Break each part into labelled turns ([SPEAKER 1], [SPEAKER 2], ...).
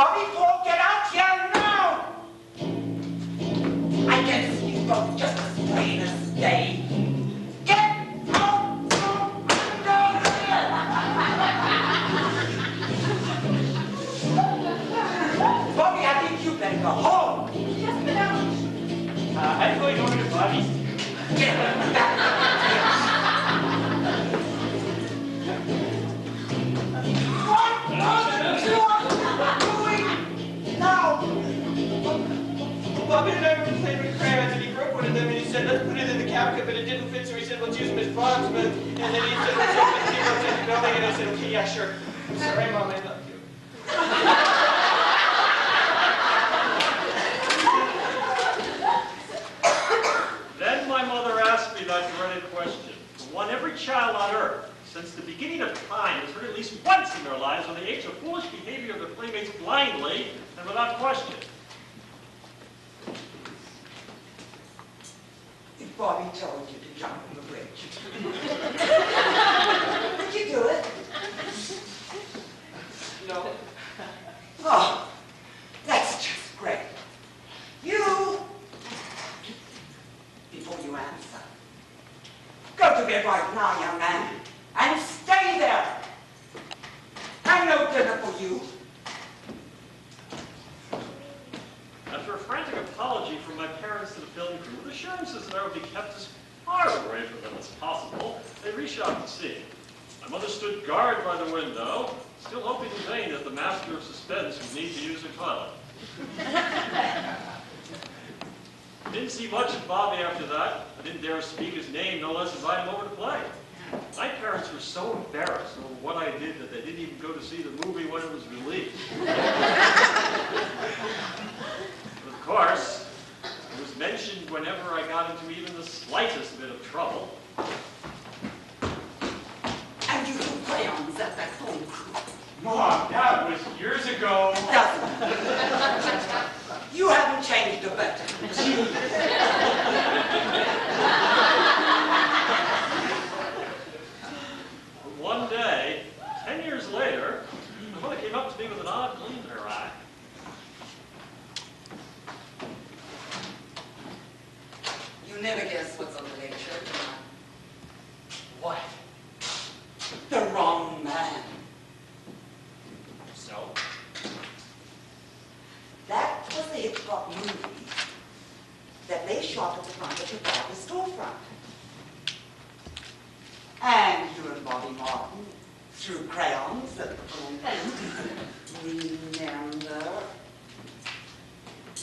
[SPEAKER 1] Bobby, Paul, get out here now! I can see you both just as plain as day. Get out from under here! Bobby, I think you better go home.
[SPEAKER 2] Yes, madam.
[SPEAKER 3] I'm going over to Bobby's.
[SPEAKER 1] Get back.
[SPEAKER 3] Bobby and I were playing with crayons, and he broke one of them, and he said, let's put it in the cabinet, but it didn't fit, so he said, let's use them as bronzemen. And then he said, let's open the zero in the building, and I said, okay, yeah, sure. I'm sorry, Mom, I love you.
[SPEAKER 4] Then my mother asked me that dreaded question, the one every child on earth, since the beginning of time, has heard at least once in their lives when they aped the foolish behavior of their playmates blindly and without question.
[SPEAKER 1] If Bobby told you to jump on the bridge, would you do it?
[SPEAKER 3] No.
[SPEAKER 1] Oh, that's just great. You, before you answer, go to bed right now, young man, and stay there. And no dinner for you.
[SPEAKER 4] After a frantic apology from my parents to the film crew, with assurances that I would be kept as far away from them as possible, they reshot the scene. My mother stood guard by the window, still hoping in vain that the master of suspense would need to use her toilet. Didn't see much of Bobby after that. I didn't dare speak his name, no less invite him over to play. My parents were so embarrassed over what I did that they didn't even go to see the movie when it was released. But of course, it was mentioned whenever I got into even the slightest bit of trouble.
[SPEAKER 1] And you threw crayons at that phone crew.
[SPEAKER 3] Mom, that was years ago.
[SPEAKER 1] Doesn't. You haven't changed a bit.
[SPEAKER 4] One day, 10 years later, my mother came up to me with an odd gleam in her eye.
[SPEAKER 1] You never guess what's on the lecture.
[SPEAKER 3] What?
[SPEAKER 1] The wrong man.
[SPEAKER 3] So?
[SPEAKER 1] That was the Hitchcock movie that they shot at the front of your father's storefront. And you and Bobby Martin threw crayons at the phone. Remember?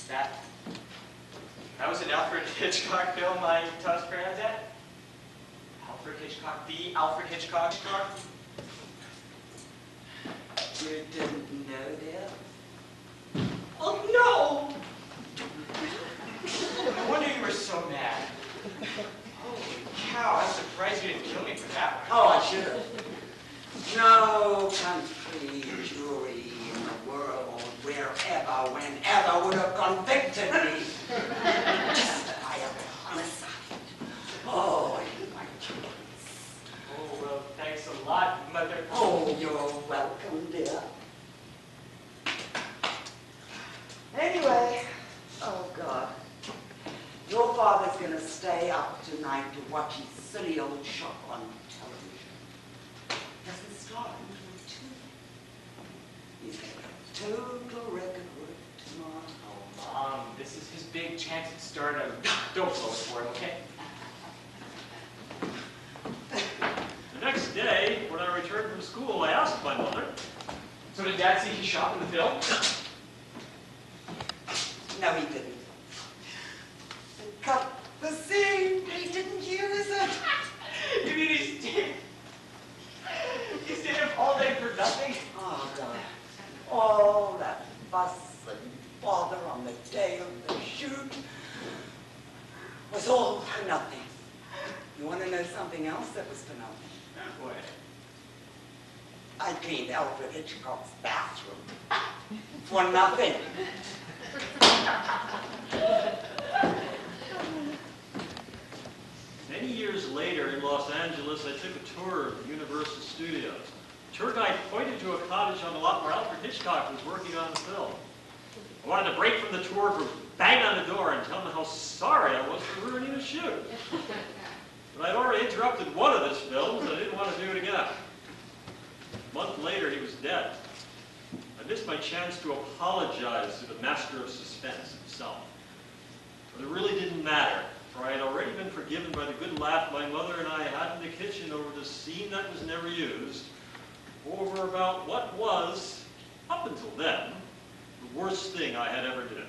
[SPEAKER 3] That was an Alfred Hitchcock film I tossed crayons at? Alfred Hitchcock, the Alfred Hitchcock.
[SPEAKER 1] You didn't know that?
[SPEAKER 3] Oh, no! No wonder you were so mad. Holy cow, I'm surprised you didn't kill me for that one.
[SPEAKER 1] Oh, I should have. No country jury in the world, wherever, whenever, would have convicted me. Justify a homicide. Oh, my choice.
[SPEAKER 3] Oh, well, thanks a lot, Mother.
[SPEAKER 1] Oh, you're welcome, dear. Anyway, oh God, your father's gonna stay up tonight to watch his silly old shop on television. Doesn't start until 2. He's got a total record work tomorrow.
[SPEAKER 3] Oh, Mom, this is his big chance at stardom. Don't blow it for him, okay?
[SPEAKER 4] The next day, when I returned from school, I asked my mother,
[SPEAKER 3] So did Dad see his shop in the film?
[SPEAKER 1] No, he didn't. Cut the scene. He didn't use it.
[SPEAKER 3] You mean he stayed up all day for nothing?
[SPEAKER 1] Oh, God. All that fuss and bother on the day of the shoot was all for nothing. You want to know something else that was for nothing?
[SPEAKER 3] What?
[SPEAKER 1] I cleaned Alfred Hitchcock's bathroom for nothing.
[SPEAKER 4] many years later in Los Angeles, I took a tour of the Universal Studios. tour guide pointed to a cottage on the lot where Alfred Hitchcock was working on the film. I wanted to break from the tour group, bang on the door, and tell them how sorry I was for ruining the shoot. But I'd already interrupted one of his films, and I didn't want to do it again. A month later, he was dead. I missed my chance to apologize to the master of suspense himself. But it really didn't matter, for I had already been forgiven by the good laugh my mother and I had in the kitchen over the scene that was never used, over about what was, up until then, the worst thing I had ever done.